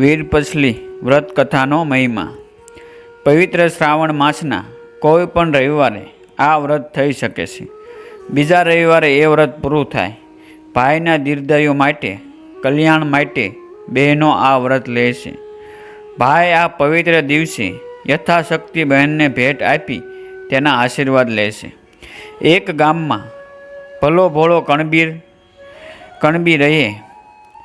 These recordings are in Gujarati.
વીરપસલી વ્રત કથાનો મહિમા। પવિત્ર શ્રાવણ માસના કોઈ પણ રવિવારે આ વ્રત થઈ શકે છે। બીજા રવિવારે એ વ્રત પૂરું થાય। ભાઈના દીર્ઘાયુ માટે, કલ્યાણ માટે બહેનો આ વ્રત લે છે। ભાઈ આ પવિત્ર દિવસે યથાશક્તિ બહેનને ભેટ આપી તેના આશીર્વાદ લે છે। એક ગામમાં ભલો ભોળો કણબી રહે।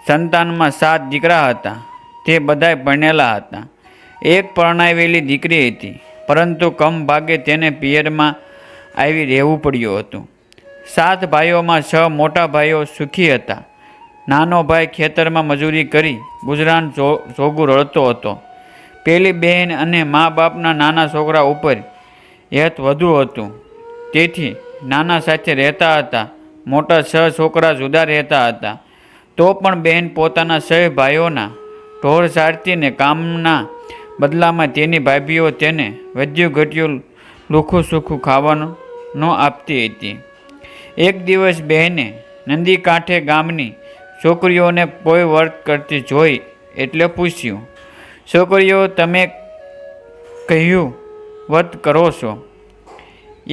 સંતાનમાં 7 દીકરા હતા। તે બધાય પરણેલા હતા। એક પરણાવેલી દીકરી હતી, પરંતુ કમ ભાગે તેને પિયરમાં આવી રહેવું પડ્યું હતું। 7 ભાઈઓમાં 6 મોટા ભાઈઓ સુખી હતા। નાનો ભાઈ ખેતરમાં મજૂરી કરી ગુજરાન જોગું રળતો હતો। પેલી બહેન અને મા બાપના નાના છોકરા ઉપર હેત વધુ હતું, તેથી નાના સાથે રહેતા હતા। મોટા 6 છોકરા જુદા રહેતા હતા। તો પણ બહેન પોતાના 6 ભાઈઓના ઢોર સારતી ને કામના બદલામાં તેની ભાભીઓ તેને વધ્યું ઘટ્યું લુખું સૂખું ખાવાનું આપતી હતી। એક દિવસ બહેને નદી કાંઠે ગામની છોકરીઓને કોઈ વ્રત કરતી જોઈ એટલે પૂછ્યું, છોકરીઓ, તમે કહ્યું વ્રત કરો છો?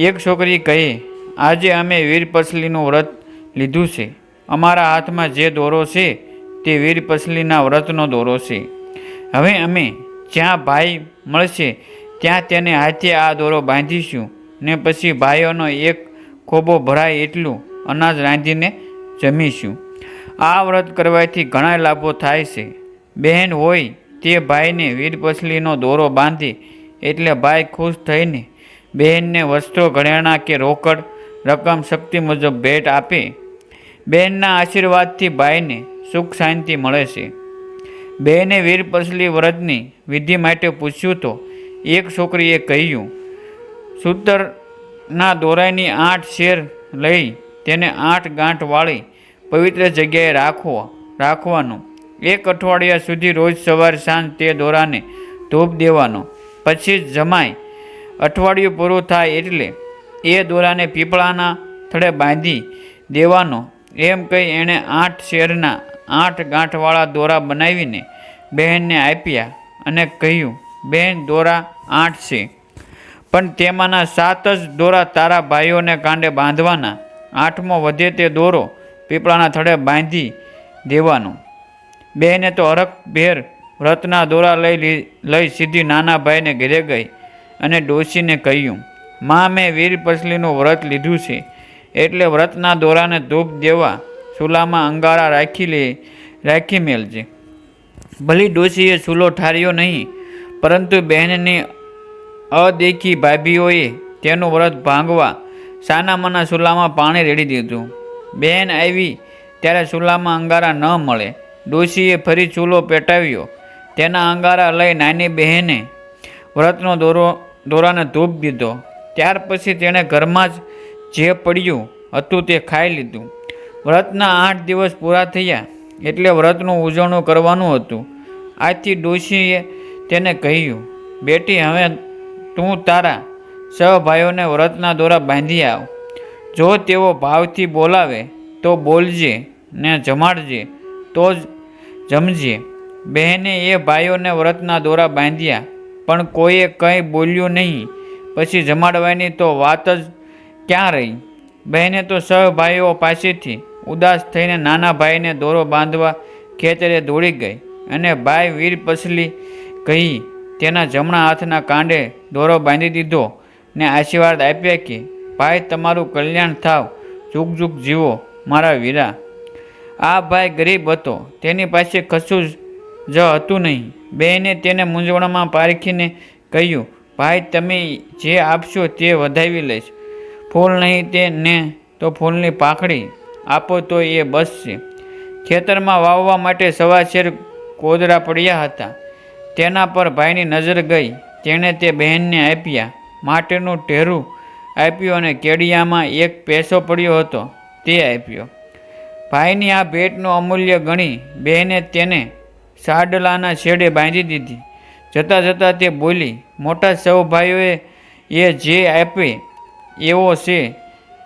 એક છોકરી કહે, આજે અમે વીરપસલીનું વ્રત લીધું છે। અમારા હાથમાં જે દોરો છે તે વીરપસલીના વ્રતનો દોરો છે। હવે અમે જ્યાં ભાઈ મળશે ત્યાં તેને હાથે આ દોરો બાંધીશું ને પછી ભાઈઓનો એક ખોબો ભરાય એટલું અનાજ રાંધીને જમીશું। આ વ્રત કરવાથી ઘણા લાભો થાય છે। બહેન હોય તે ભાઈને વીરપસલીનો દોરો બાંધે એટલે ભાઈ ખુશ થઈને બહેનને વસ્ત્રો, ઘરેણાં કે રોકડ રકમ શક્તિ મુજબ ભેટ આપે। બહેનના આશીર્વાદથી ભાઈને સુખ શાંતિ મળે છે। બહેને વીરપસલી વ્રતની વિધિ માટે પૂછ્યું તો એક છોકરીએ કહ્યું, સૂતરના દોરાની 8 શેર લઈ તેને 8 ગાંઠ વાળી પવિત્ર જગ્યાએ રાખવાનું। 1 અઠવાડિયા સુધી રોજ સવાર સાંજ તે દોરાને ધૂપ દેવાનો। પછી જમાય અઠવાડિયું પૂરું થાય એટલે એ દોરાને પીપળાના થડે બાંધી દેવાનો। એમ કહી એણે 8 શેરના 8 ગાંઠવાળા દોરા બનાવીને બહેનને આપ્યા અને કહ્યું, બહેન, દોરા 8 છે, પણ તેમાંના 7 જ દોરા તારા ભાઈઓને કાંડે બાંધવાના। 8મો વધે તે દોરો પીપળાના થડે બાંધી દેવાનો। બહેને તો હરખભેર વ્રતના દોરા લઈ સીધી નાના ભાઈને ઘરે ગઈ અને ડોશીને કહ્યું, માં, મેં વીરપસલીનું વ્રત લીધું છે, એટલે વ્રતના દોરાને ધૂપ દેવા ચૂલામાં અંગારા રાખી મેલજે। ભલી ડોશીએ ચૂલો ઠાર્યો નહીં, પરંતુ બહેનની અદેખી ભાભીઓએ તેનું વ્રત ભાંગવા સાનામાના ચૂલામાં પાણી રેડી દીધું। બહેન આવી ત્યારે ચૂલામાં અંગારા ન મળે। ડોશીએ ફરી ચૂલો પેટાવ્યો, તેના અંગારા લઈ નાની બહેને વ્રતનો દોરાને ધૂપ દીધો। ત્યાર પછી તેણે ઘરમાં જે પડ્યું હતું તે ખાઈ લીધું। વ્રતના 8 દિવસ પૂરા થયા એટલે વ્રતનું ઉજવણું કરવાનું હતું। આથી ડોશીએ તેને કહ્યું, બેટી, હવે તું તારા 6 ભાઈઓને વ્રતના દોરા બાંધી આવ। જો તેઓ ભાવથી બોલાવે તો બોલજે ને જમાડજે તો જ જમજે। બહેને એ ભાઈઓને વ્રતના દોરા બાંધ્યા, પણ કોઈએ કંઈ બોલ્યું નહીં। પછી જમાડવાની તો વાત જ ક્યાં રહી। બહેને તો 6 ભાઈઓ પાસેથી ઉદાસ થઈને નાના ભાઈને દોરો બાંધવા ખેતરે દોડી ગઈ અને ભાઈ વીરપસલી કહી તેના જમણા હાથના કાંડે દોરો બાંધી દીધો ને આશીર્વાદ આપ્યા કે, ભાઈ, તમારું કલ્યાણ થાવ, જુગ જુગ જીવો મારા વીરા। આ ભાઈ ગરીબ હતો, તેની પાસે કશું જ હતું નહીં। બહેને તેને મૂંઝવણમાં પારખીને કહ્યું, ભાઈ, તમે જે આપશો તે વધાવી લઈશ। ફૂલ નહીં તે ને તો ફૂલની પાંખડી આપો તો એ બસ છે। ખેતરમાં વાવવા માટે 1.25 શેર કોદરા પડ્યા હતા, તેના પર ભાઈની નજર ગઈ। તેણે તે બહેનને આપ્યા માટેનું ઢેરું આપ્યું અને કેડિયામાં 1 પૈસો પડ્યો હતો તે આપ્યો। ભાઈની આ ભેટનું અમૂલ્ય ગણી બહેને તેને સાડલાના છેડે બાંધી દીધી। જતાં જતાં તે બોલી, મોટા 9 ભાઈઓએ જે આપે એવો છે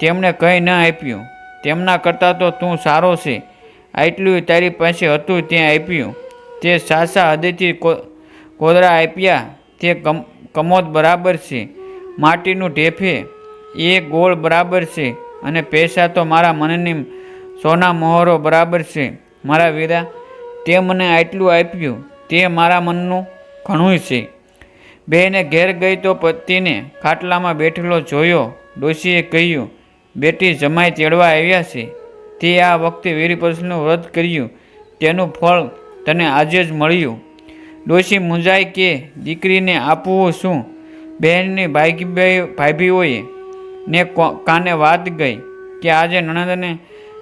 તેમણે કંઈ ન આપ્યું। તેમના કરતાં તો તું સારો છે, આટલું તારી પાસે હતું ત્યાં આપ્યું। તે સાસા હૃદયથી કોદરા આપ્યા તે કમોદ બરાબર છે. માટીનું ઢેફે એ ગોળ બરાબર છે અને પૈસા તો મારા મનની સોના મોહરો બરાબર છે. મારા વીરા, તે મને આટલું આપ્યું તે મારા મનનું ઘણું છે. બેને ઘેર ગઈ તો પતિને ખાટલામાં બેઠેલો જોયો. ડોશીએ કહ્યું, બેટી જમાઈ તેડવા આવ્યા છે. તે આ વખતે વીરપસનું વ્રત કર્યું તેનું ફળ તને આજે જ મળ્યું. ડોશી મૂંઝાઈ કે દીકરીને આપવું શું? બહેનની ભાભીઓએ ને કાને વાત ગઈ કે આજે નણંદને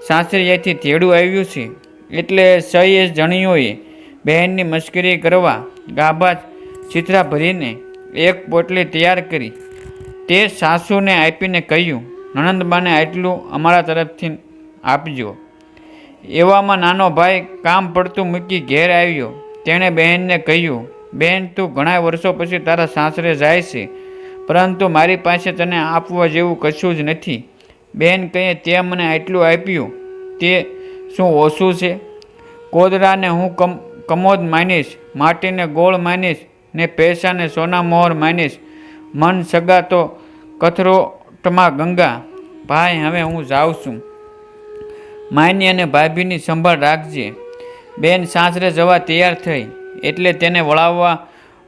સાસરિયાથી તેડું આવ્યું છે. એટલે સહી જણીઓએ બહેનની મશ્કરી કરવા ગાભા ચિત્રા ભરીને એક પોટલી તૈયાર કરી તે સાસુને આપીને કહ્યું, નણંદબાને આટલું અમારા તરફથી આપજો. એવામાં નાનો ભાઈ કામ પડતું મૂકી ઘેર આવ્યો. તેણે બહેનને કહ્યું, બહેન, તું ઘણા વર્ષો પછી તારા સાસરે જાય છે, પરંતુ મારી પાસે તને આપવા જેવું કશું જ નથી. બહેન કહે, તે મને આટલું આપ્યું તે શું ઓછું છે? કોદરાને હું કમોદ માનીશ, માટીને ગોળ માનીશ ને પૈસાને સોના મોહર માનીશ. મન સગા તો કથરોટમાં ગંગા. ભાઈ, હવે હું જાઉં છું. માયની અને ભાભીની સંભાળ રાખજે. બેન સાસરે જવા તૈયાર થઈ એટલે તેને વળાવવા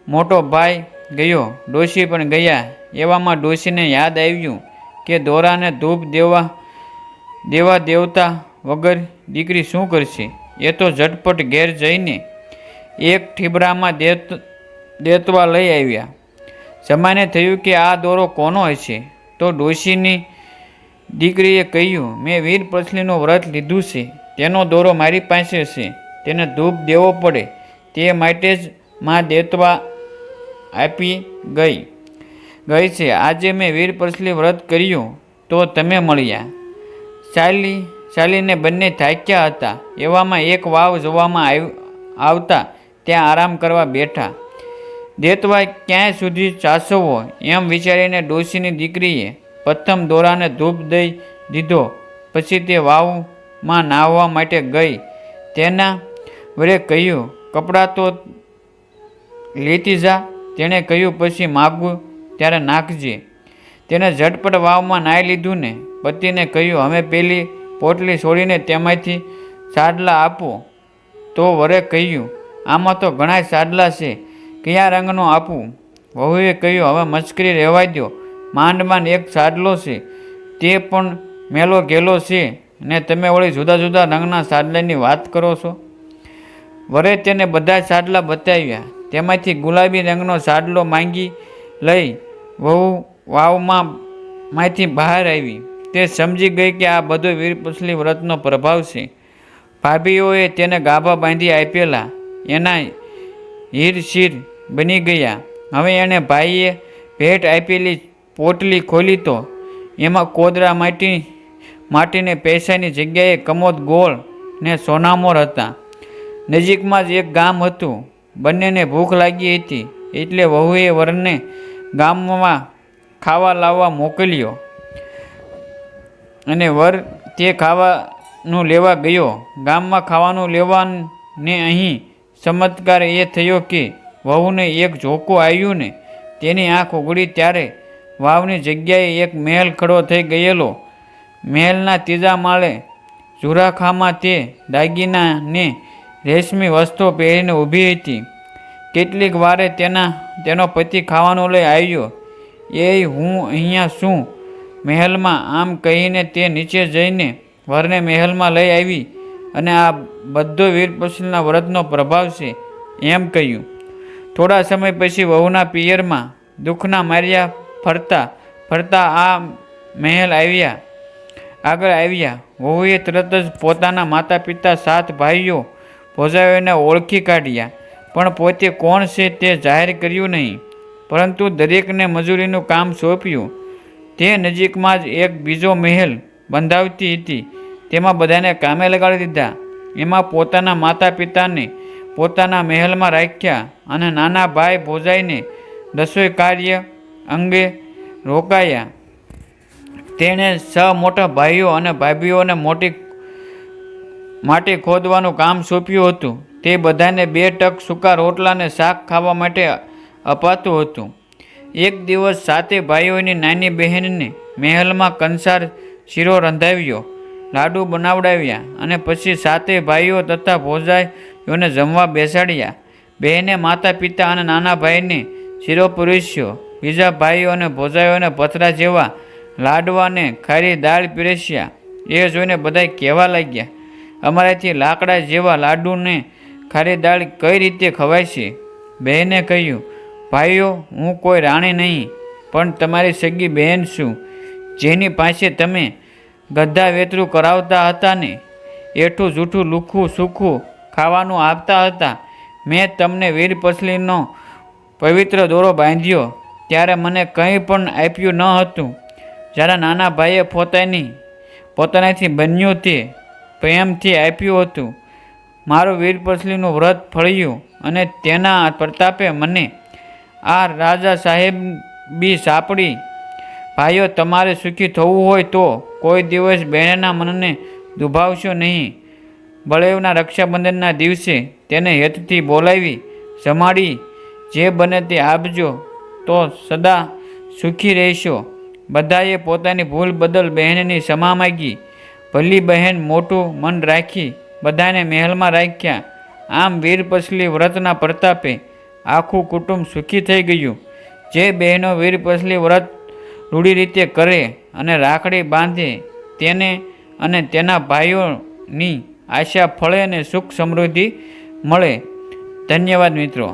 મોટો ભાઈ ગયો. ડોશી પણ ગયા. એવામાં ડોશીને યાદ આવ્યું કે દોરાને ધૂપ દેવા દેવતા વગર દીકરી શું કરશે? એ તો ઝટપટ ઘેર જઈને એક ઠીબરામાં દેતવા લઈ આવ્યા. જમાઈને થયું કે આ દોરો કોનો હશે? તો ડોશીની દીકરીએ કહ્યું, મેં વીરપસલીનું વ્રત લીધું છે, તેનો દોરો મારી પાસે છે, તેને ધૂપ દેવો પડે તે માટે જ માં દેતવા આપી ગઈ છે. આજે મેં વીરપસલી વ્રત કર્યું તો તમે મળ્યા. ચાલીને બંને થાક્યા હતા. એવામાં એક વાવ જોવામાં આવતા ત્યાં આરામ કરવા બેઠા. દેતવા ક્યાંય સુધી ચાસવો એમ વિચારીને ડોશીની દીકરીએ પ્રથમ દોરાને ધૂપ દઈ દીધો. પછી તે વાવમાં નાહવા માટે ગઈ. તેના વરે કહ્યું, કપડાં તો લેતી જા. તેણે કહ્યું, પછી માગું ત્યારે નાખજે. તેને ઝટપટ વાવમાં નાહી લીધું ને પતિને કહ્યું, હવે પેલી પોટલી છોડીને તેમાંથી સાડલા આપો. તો વરે કહ્યું, આમાં તો ઘણા સાડલા છે, કયા રંગનો આપું? વહુએ કહ્યું, હવે મશ્કરી રહેવા દો. માંડ એક સાડલો છે, તે પણ મેલો ગેલો છે ને તમે વળી જુદા જુદા રંગના સાડલાની વાત કરો છો. વરે તેને બધા સાડલા બતાવ્યા. તેમાંથી ગુલાબી રંગનો સાડલો માંગી લઈ વહુ વાવમાંથી બહાર આવી. તે સમજી ગઈ કે આ બધો વીરપસલી વ્રતનો પ્રભાવ છે. ભાભીઓએ તેને ગાભા બાંધી આપેલા એના હીરશીર બની ગયા. હવે એણે ભાઈએ ભેટ આપેલી પોટલી ખોલી તો એમાં કોદરા માટીને પૈસાની જગ્યાએ કમોદ ગોળ ને સોનામોર હતા. નજીકમાં જ એક ગામ હતું. બંનેને ભૂખ લાગી હતી એટલે વહુએ વરને ગામમાં ખાવા લાવવા મોકલ્યો અને વર તે ખાવાનું લેવા ગયો. ગામમાં ખાવાનું લેવાને અહીં ચમત્કાર એ થયો કે વહુને એક ઝોકું આવ્યું ને તેની આંખ ઉઘડી ત્યારે વાવની જગ્યાએ એક મહેલ ખડો થઈ ગયેલો. મહેલના ત્રીજા માળે ઝુરાખામાં તે દાગીના ને રેશમી વસ્ત્રો પહેરીને ઊભી હતી. કેટલીક વારે તેનો પતિ ખાવાનું લઈ આવ્યો. એ હું અહીંયા શું મહેલમાં? આમ કહીને તે નીચે જઈને વરને મહેલમાં લઈ આવી અને આ બધો વીરપસલીના વ્રતનો પ્રભાવ છે એમ કહ્યું. થોડા સમય પછી વહુના પિયરમાં દુઃખના માર્યા ફરતા આ મહેલ આગળ આવ્યા. વહુએ તરત જ પોતાના માતા પિતા 7 ભાઈઓ ભોજાઓને ઓળખી કાઢ્યા, પણ પોતે કોણ છે તે જાહેર કર્યું નહીં, પરંતુ દરેકને મજૂરીનું કામ સોંપ્યું. તે નજીકમાં જ એક બીજો મહેલ બંધાવતી હતી, તેમાં બધાને કામે લગાડી દીધા. એમાં પોતાના માતા પિતાને પોતાના મહેલમાં રાખ્યા અને નાના ભાઈ ભોજાઈને રસોઈ કાર્ય અંગે રોકાયા. તેણે 6 મોટા ભાઈઓ અને ભાભીઓને માટી ખોદવાનું કામ સોંપ્યું હતું. તે બધાને 2 ટક સૂકા રોટલાને શાક ખાવા માટે અપાતું હતું. એક દિવસ 7 ભાઈઓની નાની બહેનને મહેલમાં કંસાર શીરો રંધાવ્યો, લાડુ બનાવડાવ્યા અને પછી 7 ભાઈઓ તથા ભોજાઈઓને જમવા બેસાડ્યા. બહેને માતા પિતા અને નાના ભાઈને શીરો પીરસ્યો. બીજા ભાઈઓ અને ભોજાઈઓને પથરા જેવા લાડવાને ખારી દાળ પીરસ્યા. એ જોઈને બધાય કહેવા લાગ્યા, અમારાથી લાકડા જેવા લાડુને ખારી દાળ કઈ રીતે ખવાય છે? બહેને કહ્યું, ભાઈઓ, હું કોઈ રાણી નહીં, પણ તમારી સગી બહેન છું, જેની પાસે તમે ગધા વેતરું કરાવતા હતા ને એઠું જૂઠું લુખું સૂખું ખાવાનું આપતા હતા. મેં તમને વીરપસલીનો પવિત્ર દોરો બાંધ્યો ત્યારે મને કંઈ પણ આપ્યું ન હતું. જ્યારે નાના ભાઈએ પોતાનાથી બન્યું તે પ્રેમથી આપ્યું હતું. મારું વીરપસલીનું વ્રત ફળ્યું અને તેના પ્રતાપે મને આ રાજા સાહેબી સાંપડી. ભાઈઓ, તમારે સુખી થવું હોય તો કોઈ દિવસ બહેનના મનને દુભાવશો નહીં. બળેવના રક્ષાબંધનના દિવસે તેને હેતથી બોલાવી જમાડી જે બને તે આપજો, તો સદા સુખી રહેશો. બધાએ પોતાની ભૂલ બદલ બહેનની ક્ષમા માગી. ભલી બહેન મોટું મન રાખી બધાને મહેલમાં રાખ્યા. આમ વીરપસલી વ્રતના પ્રતાપે આખું કુટુંબ સુખી થઈ ગયું. જે બહેનો વીરપસલી વ્રત રૂઢી રીતે કરે અને રાખડી બાંધે તેને અને તેના ભાઈઓની આશા ફળે અને સુખ સમૃદ્ધિ મળે. ધન્યવાદ મિત્રો.